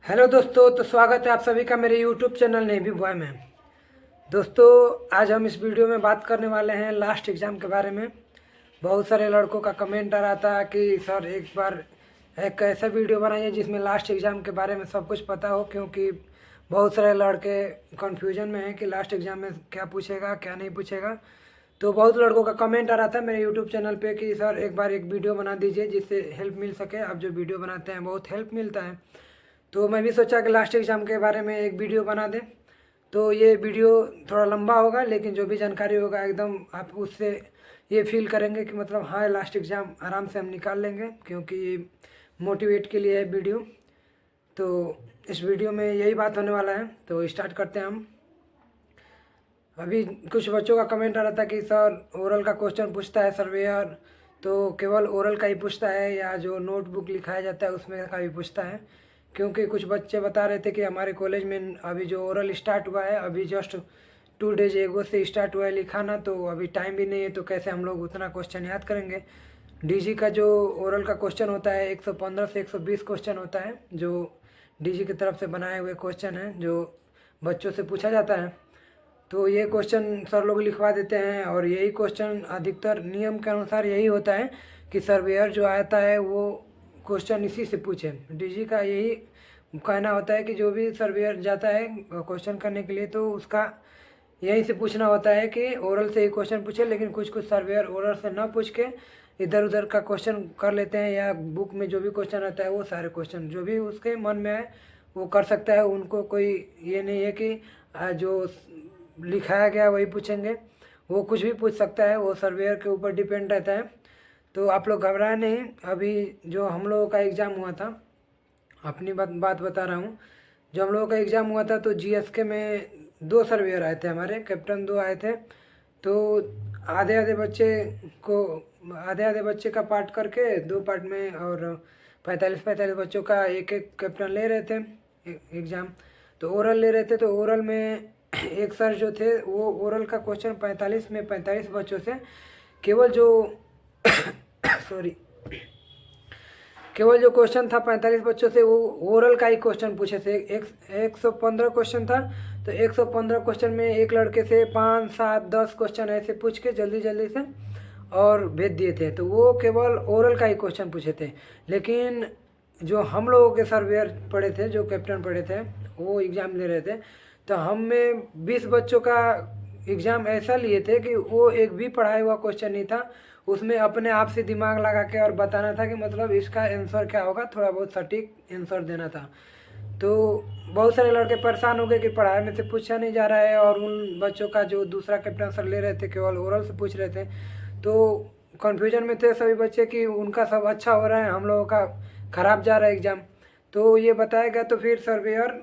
Hello दोस्तों, तो स्वागत है आप सभी का मेरे यूट्यूब चैनल नेवी बॉय में। दोस्तों, आज हम इस वीडियो में बात करने वाले हैं लास्ट एग्ज़ाम के बारे में। बहुत सारे लड़कों का कमेंट आ रहा था कि सर एक बार एक ऐसा वीडियो बनाइए जिसमें लास्ट एग्ज़ाम के बारे में सब कुछ पता हो, क्योंकि बहुत सारे लड़के कन्फ्यूजन में हैं कि लास्ट एग्ज़ाम में क्या पूछेगा क्या नहीं पूछेगा। तो बहुत लड़कों का कमेंट आ रहा था मेरे यूट्यूब चैनल पे कि सर एक बार एक वीडियो बना दीजिए जिससे हेल्प मिल सके। आप जो वीडियो बनाते हैं बहुत हेल्प मिलता है, तो मैं भी सोचा कि लास्ट एग्ज़ाम के बारे में एक वीडियो बना दें। तो ये वीडियो थोड़ा लंबा होगा, लेकिन जो भी जानकारी होगा एकदम आप उससे ये फील करेंगे कि मतलब हाँ, लास्ट एग्ज़ाम आराम से हम निकाल लेंगे, क्योंकि मोटिवेट के लिए है वीडियो। तो इस वीडियो में यही बात होने वाला है, तो स्टार्ट करते हैं हम। अभी कुछ बच्चों का कमेंट आ रहा था कि सर ओरल का क्वेश्चन पूछता है सर्वेयर, तो केवल ओरल का ही पूछता है या जो नोटबुक लिखाया जाता है उसमें का भी पूछता है? क्योंकि कुछ बच्चे बता रहे थे कि हमारे कॉलेज में अभी जो ओरल स्टार्ट हुआ है, अभी जस्ट 2 डेज एगो से स्टार्ट हुआ है लिखाना, तो अभी टाइम भी नहीं है, तो कैसे हम लोग उतना क्वेश्चन याद करेंगे। डीजी का जो ओरल का क्वेश्चन होता है 115 से 120 क्वेश्चन होता है, जो डीजी की तरफ से बनाए हुए क्वेश्चन हैं जो बच्चों से पूछा जाता है। तो ये क्वेश्चन सर लोग लिखवा देते हैं, और यही क्वेश्चन अधिकतर नियम के अनुसार यही होता है कि सर्वेयर जो आता है वो क्वेश्चन इसी से पूछे। डीजी का यही कहना होता है कि जो भी सर्वेयर जाता है क्वेश्चन करने के लिए, तो उसका यहीं से पूछना होता है कि ओरल से ही क्वेश्चन पूछे। लेकिन कुछ कुछ सर्वेयर ओरल से ना पूछ के इधर उधर का क्वेश्चन कर लेते हैं, या बुक में जो भी क्वेश्चन आता है वो सारे क्वेश्चन जो भी उसके मन में आए वो कर सकता है। उनको कोई ये नहीं है कि जो लिखाया गया वही पूछेंगे, वो कुछ भी पूछ सकता है, वो सर्वेयर के ऊपर डिपेंड रहता है। तो आप लोग घबराए नहीं। अभी जो हम लोगों का एग्ज़ाम हुआ था, अपनी बात बता रहा हूँ। जो हम लोगों का एग्ज़ाम हुआ था तो जीएसके में 2 सर्वेयर आए थे, हमारे कैप्टन 2 आए थे। तो आधे आधे बच्चे को आधे आधे बच्चे का पार्ट करके 2 पार्ट में, और 45-45 बच्चों का एक एक कैप्टन ले रहे थे एग्ज़ाम। तो ओरल ले रहे थे, तो ओरल में एक सर जो थे वो ओरल का क्वेश्चन 45 में 45 बच्चों से केवल जो सॉरी केवल जो क्वेश्चन था 45 बच्चों से वो ओरल का ही क्वेश्चन पूछे थे। 115 क्वेश्चन था, तो 115 क्वेश्चन में एक लड़के से 5, 7, 10 क्वेश्चन ऐसे पूछ के जल्दी जल्दी से और भेज दिए थे। तो वो केवल ओरल का ही क्वेश्चन पूछे थे। लेकिन जो हम लोगों के सर्वेयर पढ़े थे, जो कैप्टन पढ़े थे, वो एग्ज़ाम ले रहे थे, तो हम में 20 बच्चों का एग्ज़ाम ऐसा लिए थे कि वो एक भी पढ़ाया हुआ क्वेश्चन नहीं था। उसमें अपने आप से दिमाग लगा के और बताना था कि मतलब इसका आंसर क्या होगा, थोड़ा बहुत सटीक आंसर देना था। तो बहुत सारे लड़के परेशान हो गए कि पढ़ाई में से पूछा नहीं जा रहा है, और उन बच्चों का जो दूसरा कैप्टन सर ले रहे थे केवल ओरल से पूछ रहे थे। तो कन्फ्यूजन में थे सभी बच्चे कि उनका सब अच्छा हो रहा है, हम लोगों का ख़राब जा रहा है एग्ज़ाम। तो ये बताया गया, तो फिर सर्वेयर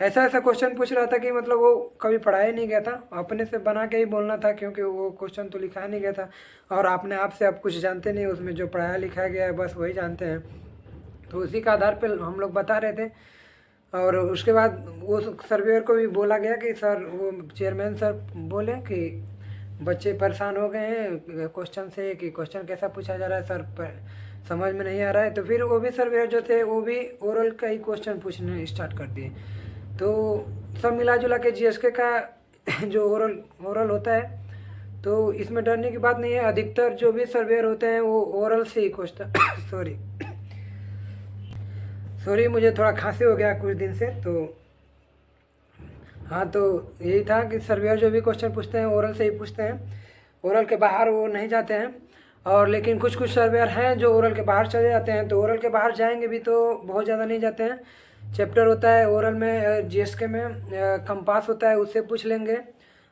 ऐसा ऐसा क्वेश्चन पूछ रहा था कि मतलब वो कभी पढ़ाया नहीं गया था, अपने से बना के ही बोलना था, क्योंकि वो क्वेश्चन तो लिखा नहीं गया था। और अपने आप से आप कुछ जानते नहीं, उसमें जो पढ़ाया लिखा गया है बस वही जानते हैं। तो उसी का आधार पर हम लोग बता रहे थे। और उसके बाद वो सर्वेयर को भी बोला गया कि सर, वो चेयरमैन सर बोले कि बच्चे परेशान हो गए हैं क्वेश्चन से, कि क्वेश्चन कैसा पूछा जा रहा है सर, समझ में नहीं आ रहा है। तो फिर वो भी सर्वेयर जो थे वो भी ओरल का ही क्वेश्चन पूछने स्टार्ट कर दिए। तो सब मिला जुला के जीएसके का जो ओरल होता है, तो इसमें डरने की बात नहीं है। अधिकतर जो भी सर्वेयर होते हैं वो ओरल से ही क्वेश्चन सॉरी मुझे थोड़ा खांसी हो गया कुछ दिन से। तो हाँ, तो यही था कि सर्वेयर जो भी क्वेश्चन पूछते हैं ओरल से ही पूछते हैं, ओरल के बाहर वो नहीं जाते हैं। और लेकिन कुछ कुछ सर्वेयर हैं जो ओरल के बाहर चले जाते हैं, तो ओरल के बाहर जाएंगे भी तो बहुत ज़्यादा नहीं जाते हैं। चैप्टर होता है ओरल में, जीएसके में कंपास होता है, उससे पूछ लेंगे।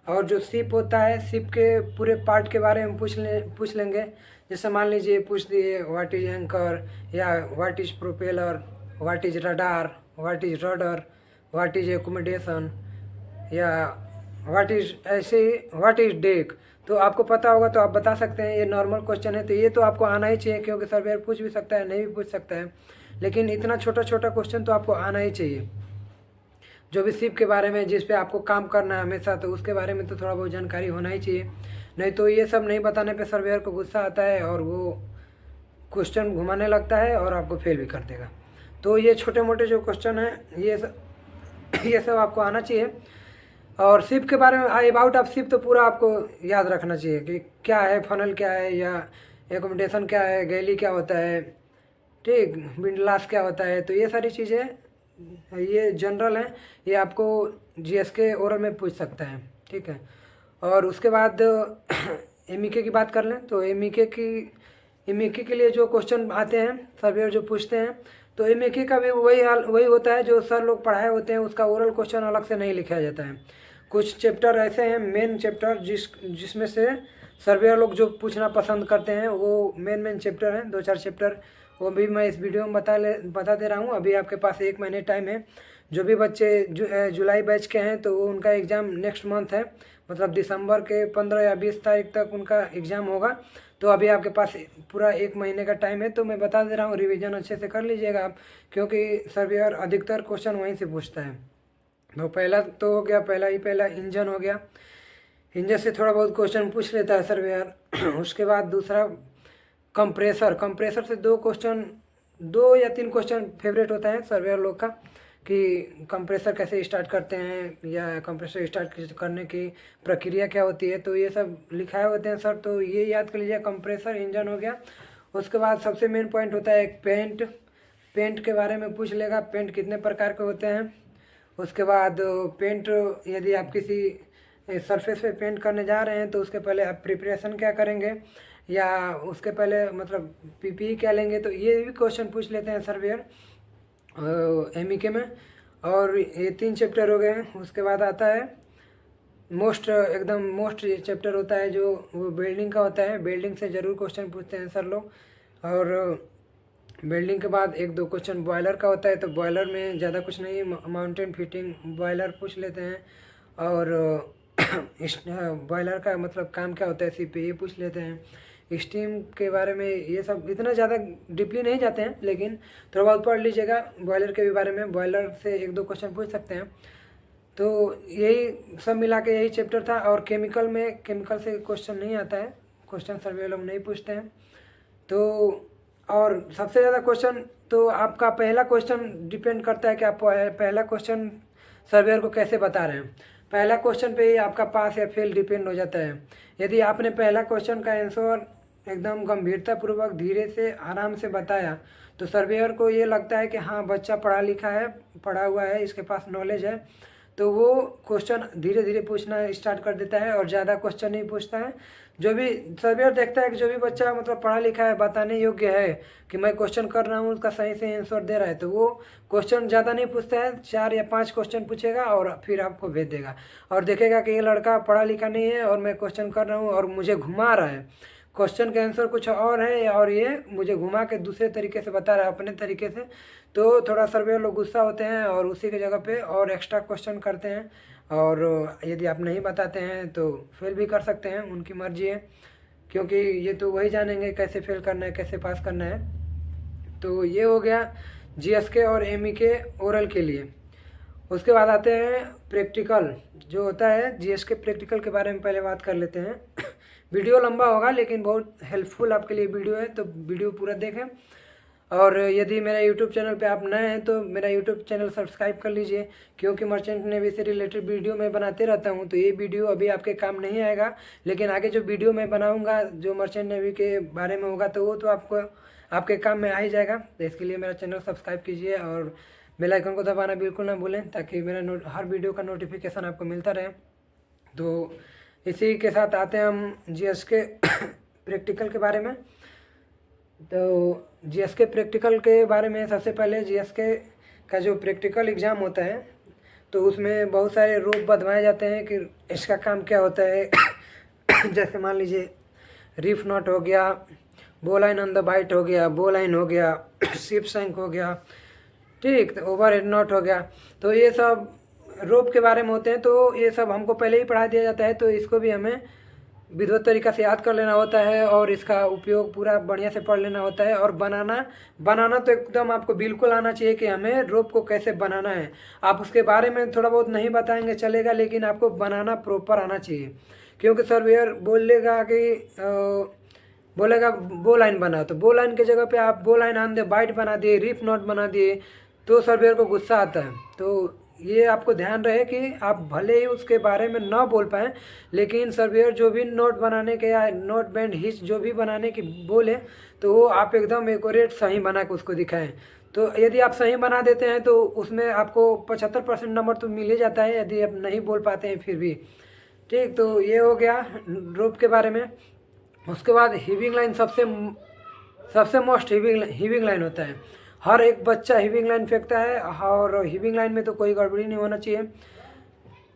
और जो शिप होता है, शिप के पूरे पार्ट के बारे में पूछ लेंगे। जैसे मान लीजिए पूछ दिए व्हाट इज एंकर, या what is propeller, what is radar, what is rudder, what is accommodation, या व्हाट इज ऐसे ही व्हाट इज डेक। तो आपको पता होगा तो आप बता सकते हैं, ये नॉर्मल क्वेश्चन है, तो ये तो आपको आना ही चाहिए, क्योंकि सर्वेयर पूछ भी सकता है नहीं भी पूछ सकता है। लेकिन इतना छोटा छोटा क्वेश्चन तो आपको आना ही चाहिए। जो भी शिप के बारे में जिस पे आपको काम करना है हमेशा, तो उसके बारे में तो थोड़ा बहुत जानकारी होना ही चाहिए। नहीं तो ये सब नहीं बताने पे सर्वेयर को गुस्सा आता है और वो क्वेश्चन घुमाने लगता है और आपको फेल भी कर देगा। तो ये छोटे मोटे जो क्वेश्चन हैं ये सब आपको आना चाहिए। और सिप के बारे में, अबाउट ऑफ सिप तो पूरा आपको याद रखना चाहिए कि क्या है, फनल क्या है, या एकोमोडेशन क्या है, गैली क्या होता है, ठीक, विंडलास क्या होता है। तो ये सारी चीज़ें ये जनरल हैं, ये आपको जीएस के ओरल में पूछ सकता है, ठीक है। और उसके बाद एमईके की बात कर लें तो एमईके के लिए जो क्वेश्चन आते हैं सर्वेयर जो पूछते हैं, तो एमईके का भी वही होता है जो सर लोग पढ़ाए होते हैं, उसका ओरल क्वेश्चन अलग से नहीं लिखा जाता है। कुछ चैप्टर ऐसे हैं मेन चैप्टर जिसमें से सर्वेयर लोग जो पूछना पसंद करते हैं वो मेन चैप्टर हैं, 2-4 चैप्टर, वो भी मैं इस वीडियो में बता दे रहा हूँ। अभी आपके पास 1 महीने टाइम है। जो भी बच्चे जुलाई बैच के हैं तो उनका एग्ज़ाम नेक्स्ट मंथ है, मतलब दिसंबर के 15 या 20 तारीख तक उनका एग्ज़ाम होगा। तो अभी आपके पास पूरा 1 महीने का टाइम है। तो मैं बता दे रहा हूँ, रिवीजन अच्छे से कर लीजिएगा आप, क्योंकि सर्वेयर अधिकतर क्वेश्चन वहीं से पूछता है। तो पहला तो हो गया, पहला इंजन हो गया, इंजन से थोड़ा बहुत क्वेश्चन पूछ लेता है सर्वेयर। उसके बाद दूसरा कंप्रेसर से 2 या 3 क्वेश्चन फेवरेट होता है सर्वेयर लोग का, कि कंप्रेसर कैसे स्टार्ट करते हैं या कंप्रेसर स्टार्ट करने की प्रक्रिया क्या होती है। तो ये सब लिखाए होते हैं सर, तो ये याद कर लीजिए। कंप्रेसर इंजन हो गया। उसके बाद सबसे मेन पॉइंट होता है एक पेंट के बारे में पूछ लेगा, पेंट कितने प्रकार के होते हैं। उसके बाद पेंट, यदि आप किसी सरफेस पे पेंट करने जा रहे हैं तो उसके पहले आप प्रिपरेशन क्या करेंगे, या उसके पहले मतलब पीपीई क्या लेंगे। तो ये भी क्वेश्चन पूछ लेते हैं सर्वेयर एमईके में। और ये 3 चैप्टर हो गए। उसके बाद आता है मोस्ट चैप्टर होता है जो वो बिल्डिंग का होता है। बिल्डिंग से ज़रूर क्वेश्चन पूछते हैं सर लोग। और बिल्डिंग के बाद 1-2 क्वेश्चन बॉयलर का होता है। तो बॉयलर में ज़्यादा कुछ नहीं, माउंटेन फिटिंग बॉयलर पूछ लेते हैं। और बॉयलर का मतलब काम क्या होता है, सीपी ये पूछ लेते हैं। स्टीम के बारे में ये सब इतना ज़्यादा डीपली नहीं जाते हैं, लेकिन थोड़ा बहुत पढ़ लीजिएगा बॉयलर के भी बारे में। बॉयलर से 1-2 क्वेश्चन पूछ सकते हैं। तो यही सब मिला के यही चैप्टर था। और केमिकल से क्वेश्चन नहीं आता है, क्वेश्चन सर्वे लोग नहीं पूछते हैं। तो और सबसे ज़्यादा क्वेश्चन तो आपका पहला क्वेश्चन डिपेंड करता है कि आप पहला क्वेश्चन सर्वेयर को कैसे बता रहे हैं। पहला क्वेश्चन पे ही आपका पास या फेल डिपेंड हो जाता है। यदि आपने पहला क्वेश्चन का आंसर एकदम गंभीरतापूर्वक धीरे से आराम से बताया तो सर्वेयर को ये लगता है कि हाँ बच्चा पढ़ा लिखा है, पढ़ा हुआ है, इसके पास नॉलेज है। तो वो क्वेश्चन धीरे धीरे पूछना स्टार्ट कर देता है और ज़्यादा क्वेश्चन नहीं पूछता है। जो भी सर्वेयर देखता है कि जो भी बच्चा मतलब पढ़ा लिखा है, बताने योग्य है कि मैं क्वेश्चन कर रहा हूँ, उसका सही से आंसर दे रहा है, तो वो क्वेश्चन ज़्यादा नहीं पूछता है। 4 या 5 क्वेश्चन पूछेगा और फिर आपको भेज देगा। और देखेगा कि ये लड़का पढ़ा लिखा नहीं है और मैं क्वेश्चन कर रहा हूँ और मुझे घुमा रहा है, क्वेश्चन का आंसर कुछ और है और ये मुझे घुमा के दूसरे तरीके से बता रहा है, अपने तरीके से। तो थोड़ा सर्वेयर लोग गुस्सा होते हैं और उसी के जगह पे और एक्स्ट्रा क्वेश्चन करते हैं। और यदि आप नहीं बताते हैं तो फेल भी कर सकते हैं, उनकी मर्जी है, क्योंकि ये तो वही जानेंगे कैसे फेल करना है, कैसे पास करना है। तो ये हो गया जीएसके और एमईके ओरल के लिए। उसके बाद आते हैं प्रैक्टिकल जो होता है। जीएसके प्रैक्टिकल के बारे में पहले बात कर लेते हैं। वीडियो लंबा होगा लेकिन बहुत हेल्पफुल आपके लिए वीडियो है, तो वीडियो पूरा देखें। और यदि मेरा यूट्यूब चैनल पे आप नए हैं तो मेरा यूट्यूब चैनल सब्सक्राइब कर लीजिए, क्योंकि मर्चेंट नेवी से रिलेटेड वीडियो मैं बनाते रहता हूं। तो ये वीडियो अभी आपके काम नहीं आएगा, लेकिन आगे जो वीडियो मैं बनाऊंगा जो मर्चेंट नेवी के बारे में होगा तो वो तो आपके काम में आ ही जाएगा। तो इसके लिए मेरा चैनल सब्सक्राइब कीजिए और बेल आइकन को दबाना बिल्कुल ना भूलें, ताकि मेरा हर वीडियो का नोटिफिकेशन आपको मिलता रहे। तो इसी के साथ आते हैं हम जीएसके प्रैक्टिकल के बारे में। तो जीएसके प्रैक्टिकल के बारे में सबसे पहले जीएसके का जो प्रैक्टिकल एग्ज़ाम होता है तो उसमें बहुत सारे रूप बदलवाए जाते हैं कि इसका काम क्या होता है। जैसे मान लीजिए रीफ नॉट हो गया, बो लाइन ऑन द बाइट हो गया, बो लाइन हो गया, शिप सैंक हो गया, ठीक, तो ओवर हेड नॉट हो गया। तो ये सब रोप के बारे में होते हैं। तो ये सब हमको पहले ही पढ़ा दिया जाता है, तो इसको भी हमें विधिवत तरीका से याद कर लेना होता है और इसका उपयोग पूरा बढ़िया से पढ़ लेना होता है। और बनाना तो एकदम आपको बिल्कुल आना चाहिए कि हमें रोप को कैसे बनाना है। आप उसके बारे में थोड़ा बहुत नहीं बताएंगे चलेगा, लेकिन आपको बनाना प्रॉपर आना चाहिए, क्योंकि सर्वेयर बोलेगा कि बोलेगा बो लाइन बना, तो बो लाइन की जगह पे आप बो लाइन आन दे बाइट बना दिए, रिफ नॉट बना दिए, तो सर्वेयर को गुस्सा आता है। तो ये आपको ध्यान रहे कि आप भले ही उसके बारे में ना बोल पाएँ, लेकिन सर्वेयर जो भी नोट बनाने के या नोट बैंड हिच जो भी बनाने की बोले, तो वो आप एकदम एक्यूरेट सही बना के उसको दिखाएं। तो यदि आप सही बना देते हैं तो उसमें आपको 75% नंबर तो मिल ही जाता है, यदि आप नहीं बोल पाते हैं फिर भी। ठीक, तो ये हो गया रोप के बारे में। उसके बाद हीविंग लाइन सबसे मोस्ट हीविंग लाइन होता है। हर एक बच्चा हीविंग लाइन फेंकता है, और हीविंग लाइन में तो कोई गड़बड़ी नहीं होना चाहिए,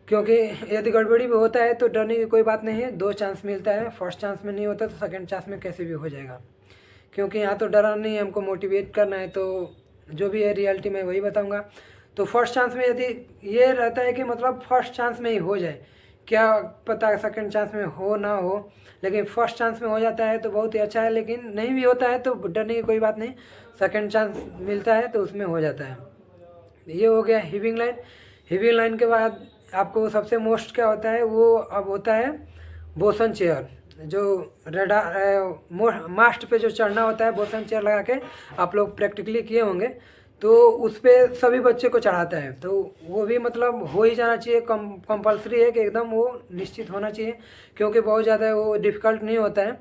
क्योंकि यदि गड़बड़ी भी होता है तो डरने की कोई बात नहीं है। 2 चांस मिलता है, फर्स्ट चांस में नहीं होता तो सेकंड चांस में कैसे भी हो जाएगा। क्योंकि यहाँ तो डरा नहीं है, हमको मोटिवेट करना है, तो जो भी है रियलिटी में वही बताऊँगा। तो फर्स्ट चांस में यदि ये रहता है कि मतलब फर्स्ट चांस में ही हो जाए, क्या पता सेकंड चांस में हो ना हो, लेकिन फर्स्ट चांस में हो जाता है तो बहुत ही अच्छा है, लेकिन नहीं भी होता है तो डरने की कोई बात नहीं, सेकंड चांस मिलता है तो उसमें हो जाता है। ये हो गया हीविंग लाइन। हीविंग लाइन के बाद आपको सबसे मोस्ट क्या होता है, वो अब होता है बोसन चेयर। जो मास्ट पे जो चढ़ना होता है, बोसन चेयर लगा के आप लोग प्रैक्टिकली किए होंगे, तो उस पर सभी बच्चे को चढ़ाता है। तो वो भी मतलब हो ही जाना चाहिए, कंपलसरी है कि एकदम वो निश्चित होना चाहिए, क्योंकि बहुत ज़्यादा वो डिफ़िकल्ट नहीं होता है।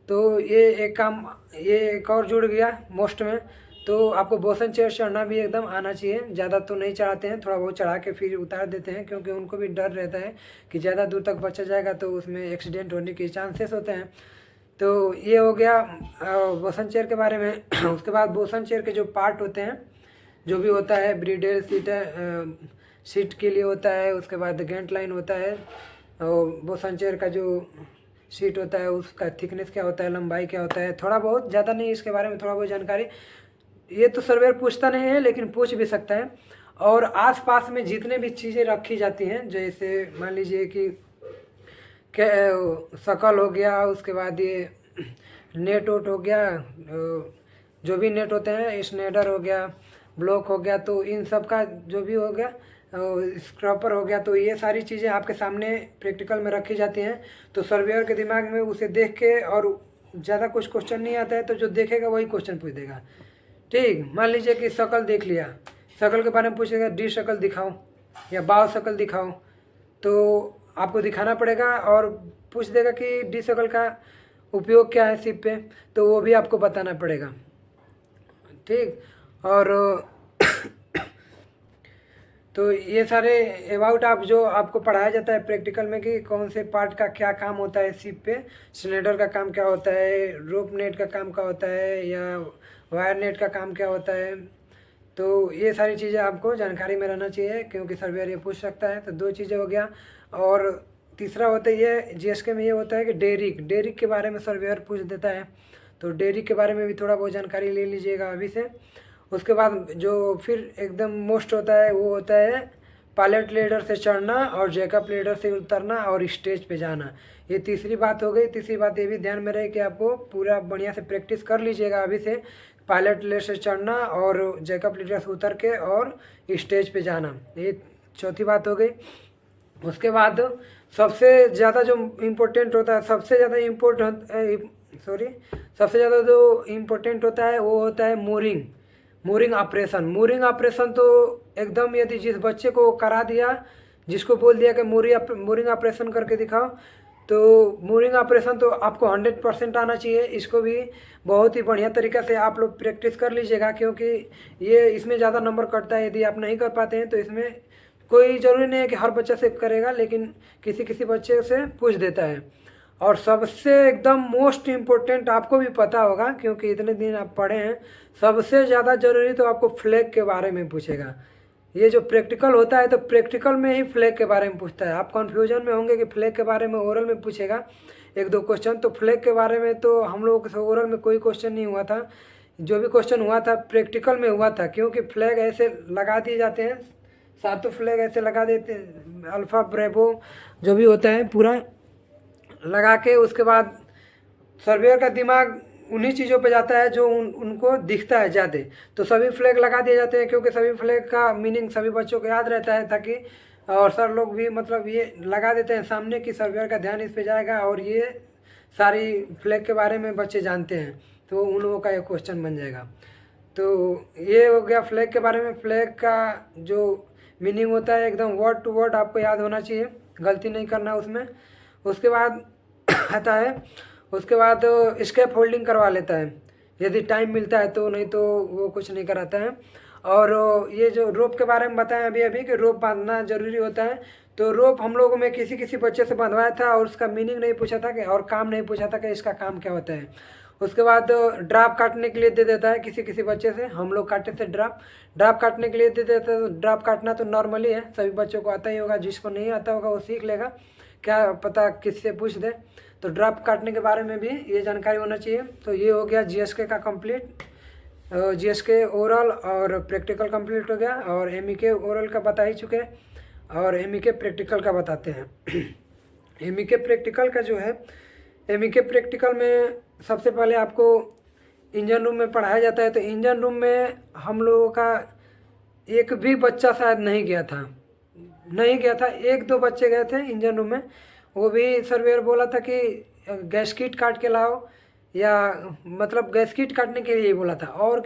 तो ये एक काम, ये एक और जुड़ गया मोस्ट में। तो आपको बोसन चेयर चढ़ना भी एकदम आना चाहिए। ज़्यादा तो नहीं चढ़ाते हैं, थोड़ा बहुत चढ़ा के फिर उतार देते हैं, क्योंकि उनको भी डर रहता है कि ज़्यादा दूर तक बच्चा जाएगा तो उसमें एक्सीडेंट होने के चांसेस होते हैं। तो ये हो गया बोसन चेयर के बारे में। उसके बाद बोसन चेयर के जो पार्ट होते हैं, जो भी होता है, ब्रिडेल सीट सीट के लिए होता है, उसके बाद गेंट लाइन होता है, और बोसन चेयर का जो सीट होता है उसका थिकनेस क्या होता है, लंबाई क्या होता है, थोड़ा बहुत, ज़्यादा नहीं इसके बारे में थोड़ा बहुत जानकारी। ये तो सर्वेयर पूछता नहीं है, लेकिन पूछ भी सकता है। और आसपास में जितने भी चीज़ें रखी जाती हैं, जैसे मान लीजिए कि शकल हो गया, उसके बाद ये नेट वोट हो गया, जो भी नेट होते हैं, स्नेडर हो गया, ब्लॉक हो गया, तो इन सब का जो भी हो गया, स्क्रॉपर हो गया, तो ये सारी चीज़ें आपके सामने प्रैक्टिकल में रखी जाती हैं। तो सर्वेयर के दिमाग में उसे देख के, और ज़्यादा कुछ क्वेश्चन नहीं आता है तो जो देखेगा वही क्वेश्चन पूछ देगा। ठीक, मान लीजिए कि शकल देख लिया, शकल के बारे में पूछेगा, डी शकल दिखाओ या बाव शकल दिखाओ, तो आपको दिखाना पड़ेगा, और पूछ देगा कि डी शकल का उपयोग क्या है शिप पे, तो वो भी आपको बताना पड़ेगा। ठीक, और तो ये सारे अबाउट आप जो आपको पढ़ाया जाता है प्रैक्टिकल में कि कौन से पार्ट का क्या काम होता है शिप पे, स्नेडर का काम क्या होता है, रोप नेट का काम क्या होता है, या वायर नेट का काम क्या होता है। तो ये सारी चीज़ें आपको जानकारी में रहना चाहिए, क्योंकि सर्वेयर ये पूछ सकता है। तो 2 चीज़ें हो गया। और तीसरा होता है ये जीएसके में, ये होता है कि डेरिक के बारे में सर्वेयर पूछ देता है। तो डेरिक के बारे में भी थोड़ा बहुत जानकारी ले लीजिएगा अभी से। उसके बाद जो फिर एकदम मोस्ट होता है, वो होता है पायलट लेडर से चढ़ना और जैकअप लेडर से उतरना और स्टेज पे जाना। ये तीसरी बात हो गई। तीसरी बात ये भी ध्यान में रहे कि आपको पूरा बढ़िया से प्रैक्टिस कर लीजिएगा अभी से, पायलट लेडर से चढ़ना और जैकअप लेडर से उतर के और स्टेज पे जाना। ये चौथी बात हो गई। उसके बाद सबसे ज़्यादा जो इम्पोर्टेंट होता है, सबसे ज़्यादा जो इम्पोर्टेंट होता है वो होता है मूरिंग ऑपरेशन। मूरिंग ऑपरेशन तो एकदम, यदि जिस बच्चे को करा दिया, जिसको बोल दिया कि मूरिंग ऑपरेशन करके दिखाओ, तो मूरिंग ऑपरेशन तो आपको 100% आना चाहिए। इसको भी बहुत ही बढ़िया तरीक़ा से आप लोग प्रैक्टिस कर लीजिएगा, क्योंकि ये इसमें ज़्यादा नंबर कटता है। यदि आप नहीं कर पाते हैं तो इसमें कोई ज़रूरी नहीं है कि हर बच्चा से करेगा, लेकिन किसी बच्चे से पूछ देता है। और सबसे एकदम मोस्ट इम्पोर्टेंट, आपको भी पता होगा क्योंकि इतने दिन आप पढ़े हैं, सबसे ज़्यादा ज़रूरी तो आपको फ्लैग के बारे में पूछेगा। ये जो प्रैक्टिकल होता है तो प्रैक्टिकल में ही फ्लैग के बारे में पूछता है। आप कन्फ्यूजन में होंगे कि फ्लैग के बारे में ओरल में पूछेगा 1-2 क्वेश्चन, तो फ्लैग के बारे में तो हम लोगों के ओरल में कोई क्वेश्चन नहीं हुआ था। जो भी क्वेश्चन हुआ था प्रैक्टिकल में हुआ था, क्योंकि फ्लैग ऐसे लगा दिए जाते हैं, 7 फ्लैग ऐसे लगा देते हैं, अल्फ़ा ब्रेवो जो भी होता है पूरा लगा के, उसके बाद सर्वेयर का दिमाग उन्हीं चीज़ों पे जाता है जो उनको दिखता है ज़्यादा। तो सभी फ्लैग लगा दिए जाते हैं, क्योंकि सभी फ्लैग का मीनिंग सभी बच्चों को याद रहता है, ताकि और सर लोग भी मतलब ये लगा देते हैं सामने कि सर्वेयर का ध्यान इस पे जाएगा और ये सारी फ्लैग के बारे में बच्चे जानते हैं, तो उन लोगों का एक क्वेश्चन बन जाएगा। तो ये हो गया फ्लैग के बारे में। फ्लैग का जो मीनिंग होता है एकदम वर्ड टू वर्ड आपको याद होना चाहिए, गलती नहीं करना उसमें। उसके बाद आता है, उसके बाद स्केप होल्डिंग करवा लेता है यदि टाइम मिलता है तो, नहीं तो वो कुछ नहीं कराता है। और ये जो रोप के बारे में बताएं अभी अभी कि रोप बांधना जरूरी होता है, तो रोप हम लोगों में किसी किसी बच्चे से बंधवाया था और उसका मीनिंग नहीं पूछा था कि, और काम नहीं पूछा था कि इसका काम क्या होता है। उसके बाद ड्राप काटने के लिए दे देता है किसी किसी बच्चे से, हम लोग काटे थे ड्राप काटने के लिए दे देते हैं। तो ड्राप काटना तो नॉर्मली है, सभी बच्चों को आता ही होगा, जिसको नहीं आता होगा वो सीख लेगा, क्या पता किससे पूछ दे। तो ड्राप काटने के बारे में भी ये जानकारी होना चाहिए। तो ये हो गया जीएसके का कंप्लीट, जीएसके ओरल और प्रैक्टिकल कंप्लीट हो गया। और एमईके ओरल का बता ही चुके, और एमईके प्रैक्टिकल का बताते हैं। एमईके प्रैक्टिकल का जो है, एमईके प्रैक्टिकल में सबसे पहले आपको इंजन रूम में पढ़ाया जाता है। तो इंजन रूम में हम लोगों का एक भी बच्चा शायद नहीं गया था, एक दो बच्चे गए थे इंजन रूम में, वो भी सर्वेयर बोला था कि गैस किट काट के लाओ, या मतलब गैस किट काटने के लिए ही बोला था, और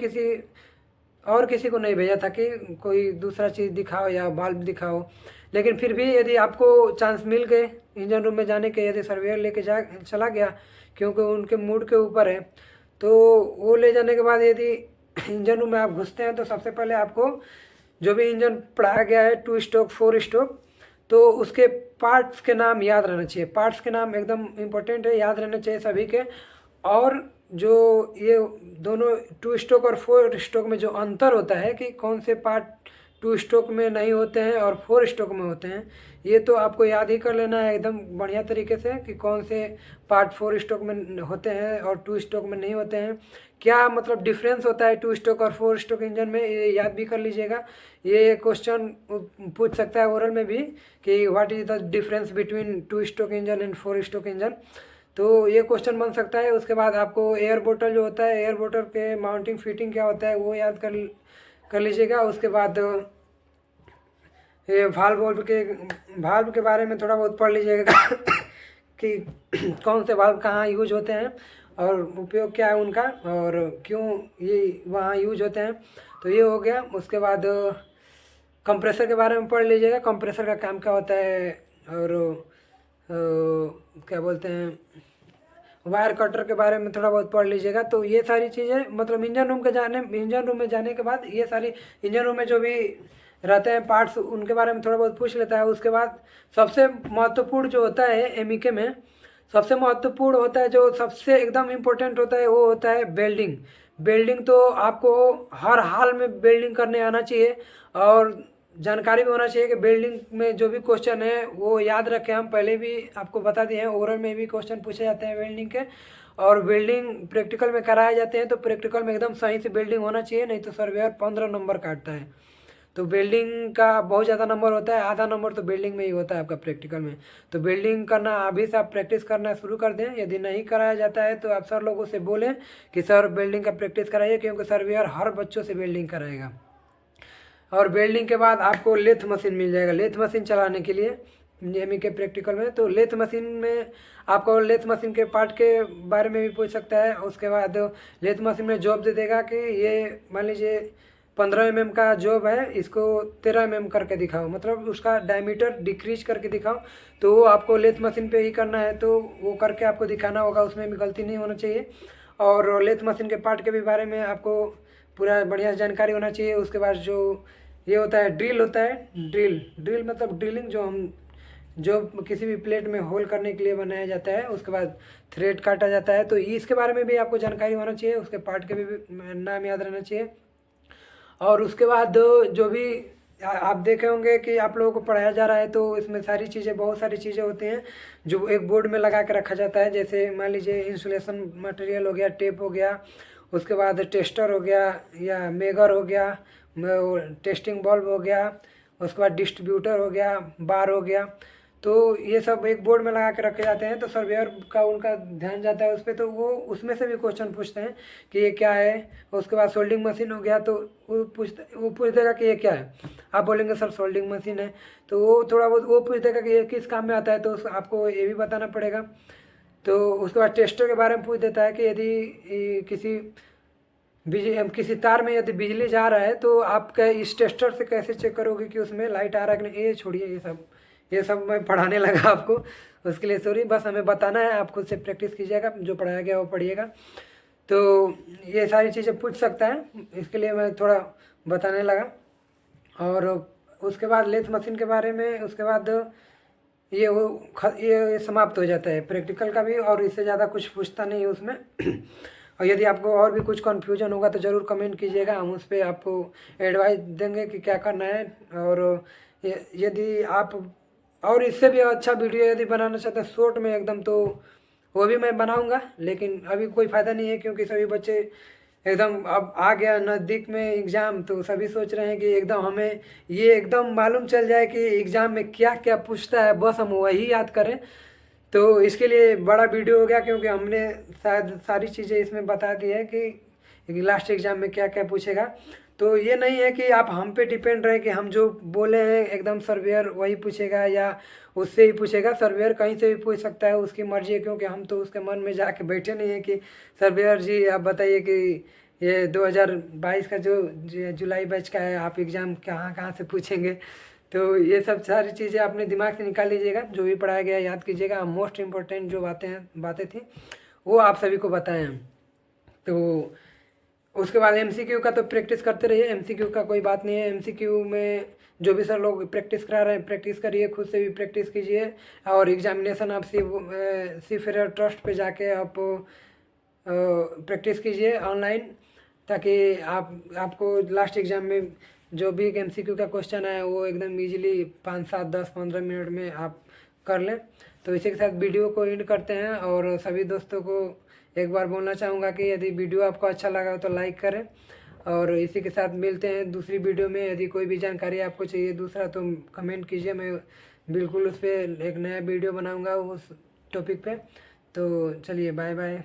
किसी को नहीं भेजा था कि कोई दूसरा चीज़ दिखाओ या बाल्ब दिखाओ। लेकिन फिर भी यदि आपको चांस मिल गए इंजन रूम में जाने के, यदि सर्वेयर लेके चला गया, क्योंकि उनके मूड के ऊपर है, तो वो ले जाने के बाद यदि इंजन रूम में आप घुसते हैं तो सबसे पहले आपको जो भी इंजन पढ़ाया गया है 2 स्ट्रोक 4 स्ट्रोक, तो उसके पार्ट्स के नाम याद रहना चाहिए। पार्ट्स के नाम एकदम इम्पोर्टेंट है, याद रहने चाहिए सभी के। और जो ये दोनों 2 स्ट्रोक और 4 स्ट्रोक में जो अंतर होता है कि कौन से पार्ट 2 स्ट्रोक में नहीं होते हैं और 4 स्ट्रोक में होते हैं, ये तो आपको याद ही कर लेना है एकदम बढ़िया तरीके से कि कौन से पार्ट 4 स्ट्रोक में होते हैं और 2 स्ट्रोक में नहीं होते हैं, क्या मतलब डिफरेंस होता है 2 स्ट्रोक और 4 स्ट्रोक इंजन में, ये याद भी कर लीजिएगा। ये क्वेश्चन पूछ सकता है ओरल में भी कि what is the difference between 2 stroke engine and 4 stroke engine, तो ये क्वेश्चन बन सकता है। उसके बाद आपको एयर बोतल जो होता है, एयर बोतल के माउंटिंग फिटिंग क्या होता है वो याद कर लीजिएगा। उसके बाद ये भाल्व के बारे में थोड़ा बहुत पढ़ लीजिएगा कि कौन से भाल्व कहाँ यूज होते हैं और उपयोग क्या है उनका, और क्यों ये वहाँ यूज होते हैं। तो ये हो गया। उसके बाद कंप्रेसर के बारे में पढ़ लीजिएगा, कंप्रेसर का काम क्या होता है, और क्या बोलते हैं, वायर कटर के बारे में थोड़ा बहुत पढ़ लीजिएगा। तो ये सारी चीज़ें मतलब इंजन रूम में जाने के बाद ये सारी इंजन रूम में जो भी रहते हैं पार्ट्स, उनके बारे में थोड़ा बहुत पूछ लेता है। उसके बाद सबसे महत्वपूर्ण जो होता है एमईके में, सबसे महत्वपूर्ण होता है, जो सबसे एकदम इम्पोर्टेंट होता है, वो होता है बेल्डिंग तो आपको हर हाल में बेल्डिंग करने आना चाहिए, और जानकारी भी होना चाहिए कि बेल्डिंग में जो भी क्वेश्चन है वो याद रखें। हम पहले भी आपको बता दिए हैं, ओरल में भी क्वेश्चन पूछे जाते हैं वेल्डिंग के, और वेल्डिंग प्रैक्टिकल में कराए जाते हैं। तो प्रैक्टिकल में एकदम सही से बेल्डिंग होना चाहिए, नहीं तो सर्वेयर 15 नंबर काटता है। तो बेल्डिंग का बहुत ज़्यादा नंबर होता है, आधा नंबर तो बेल्डिंग में ही होता है आपका प्रैक्टिकल में। तो बेल्डिंग करना अभी से आप प्रैक्टिस करना शुरू कर दें। यदि नहीं कराया जाता है तो आप सर लोगों से बोलें कि सर बेल्डिंग का प्रैक्टिस कराइए, क्योंकि सर्वेयर हर बच्चों से बेल्डिंग कराएगा। और बेल्डिंग के बाद आपको लेथ मशीन मिल जाएगा, लेथ मशीन चलाने के लिए एमईके प्रैक्टिकल में। तो लेथ मशीन में आपको लेथ मशीन के पार्ट के बारे में भी पूछ सकता है। उसके बाद लेथ मशीन में जॉब दे देगा कि ये मान लीजिए 15 mm का जॉब है, इसको 13 mm करके दिखाओ, मतलब उसका डायमीटर डिक्रीज करके दिखाओ। तो वो आपको लेथ मशीन पे ही करना है, तो वो करके आपको दिखाना होगा, उसमें भी गलती नहीं होना चाहिए। और लेथ मशीन के पार्ट के भी बारे में आपको पूरा बढ़िया जानकारी होना चाहिए। उसके बाद जो ये होता है ड्रिल होता है, ड्रिल मतलब ड्रिलिंग, जो किसी भी प्लेट में होल करने के लिए बनाया जाता है। उसके बाद थ्रेड काटा जाता है, तो इसके बारे में भी आपको जानकारी होना चाहिए, उसके पार्ट के भी नाम याद रहना चाहिए। और उसके बाद जो भी आप देखे होंगे कि आप लोगों को पढ़ाया जा रहा है, तो इसमें बहुत सारी चीज़ें होती हैं जो एक बोर्ड में लगा के रखा जाता है। जैसे मान लीजिए इंसुलेशन मटेरियल हो गया, टेप हो गया, उसके बाद टेस्टर हो गया या मेगर हो गया, टेस्टिंग बल्ब हो गया, उसके बाद डिस्ट्रीब्यूटर हो गया, बार हो गया। तो ये सब एक बोर्ड में लगा के रखे जाते हैं, तो सर्वेयर का उनका ध्यान जाता है उस पर, तो वो उसमें से भी क्वेश्चन पूछते हैं कि ये क्या है। उसके बाद सोल्डिंग मशीन हो गया, तो वो पूछ देगा कि ये क्या है। आप बोलेंगे सर सोल्डिंग मशीन है, तो वो थोड़ा बहुत वो पूछ देगा कि ये किस काम में आता है, तो आपको ये भी बताना पड़ेगा। तो उसके बाद टेस्टर के बारे में पूछ देता है कि यदि किसी तार में यदि बिजली जा रहा है तो आप इस टेस्टर से कैसे चेक करोगे कि उसमें लाइट आ रहा है कि नहीं। ये छोड़िए, ये सब मैं पढ़ाने लगा आपको, उसके लिए सॉरी। बस हमें बताना है, आप खुद से प्रैक्टिस कीजिएगा, जो पढ़ाया गया वो पढ़िएगा। तो ये सारी चीज़ें पूछ सकता है, इसके लिए मैं थोड़ा बताने लगा। और उसके बाद लेथ मशीन के बारे में, उसके बाद ये समाप्त हो जाता है प्रैक्टिकल का भी, और इससे ज़्यादा कुछ पूछता नहीं है उसमें। और यदि आपको और भी कुछ कन्फ्यूजन होगा तो ज़रूर कमेंट कीजिएगा, हम उस पर आपको एडवाइस देंगे कि क्या करना है। और यदि आप और इससे भी अच्छा वीडियो यदि बनाना चाहते हैं शॉर्ट में एकदम, तो वो भी मैं बनाऊंगा, लेकिन अभी कोई फ़ायदा नहीं है क्योंकि सभी बच्चे एकदम अब आ गया नज़दीक में एग्ज़ाम, तो सभी सोच रहे हैं कि एकदम हमें ये एकदम मालूम चल जाए कि एग्ज़ाम में क्या क्या पूछता है, बस हम वही याद करें। तो इसके लिए बड़ा वीडियो हो गया क्योंकि हमने शायद सारी चीज़ें इसमें बता दी है कि लास्ट एग्ज़ाम में क्या क्या पूछेगा। तो ये नहीं है कि आप हम पे डिपेंड रहे कि हम जो बोले हैं एकदम सर्वेयर वही पूछेगा या उससे ही पूछेगा। सर्वेयर कहीं से भी पूछ सकता है, उसकी मर्ज़ी है, क्योंकि हम तो उसके मन में जाके बैठे नहीं है कि सर्वेयर जी आप बताइए कि ये 2022 का जो जुलाई बैच का है, आप एग्ज़ाम कहाँ कहाँ से पूछेंगे। तो ये सब सारी चीज़ें अपने दिमाग से निकाल लीजिएगा, जो भी पढ़ाया गया याद कीजिएगा। मोस्ट इम्पोर्टेंट जो बातें थी वो आप सभी को बताएं हम। तो उसके बाद एमसीक्यू का तो प्रैक्टिस करते रहिए, एमसीक्यू का कोई बात नहीं है। एमसीक्यू में जो भी सर लोग प्रैक्टिस करा रहे हैं प्रैक्टिस करिए, खुद से भी प्रैक्टिस कीजिए। और एग्जामिनेशन आप सी फेयर ट्रस्ट पे जाके आप प्रैक्टिस कीजिए ऑनलाइन, ताकि आपको लास्ट एग्ज़ाम में जो भी एमसीक्यू का क्वेश्चन है वो एकदम इजीली 5, 7, 10, 15 मिनट में आप कर लें। तो इसी के साथ वीडियो को एंड करते हैं, और सभी दोस्तों को एक बार बोलना चाहूँगा कि यदि वीडियो आपको अच्छा लगा तो लाइक करें, और इसी के साथ मिलते हैं दूसरी वीडियो में। यदि कोई भी जानकारी आपको चाहिए दूसरा तो कमेंट कीजिए, मैं बिल्कुल उस पर एक नया वीडियो बनाऊँगा उस टॉपिक पे। तो चलिए, बाय बाय।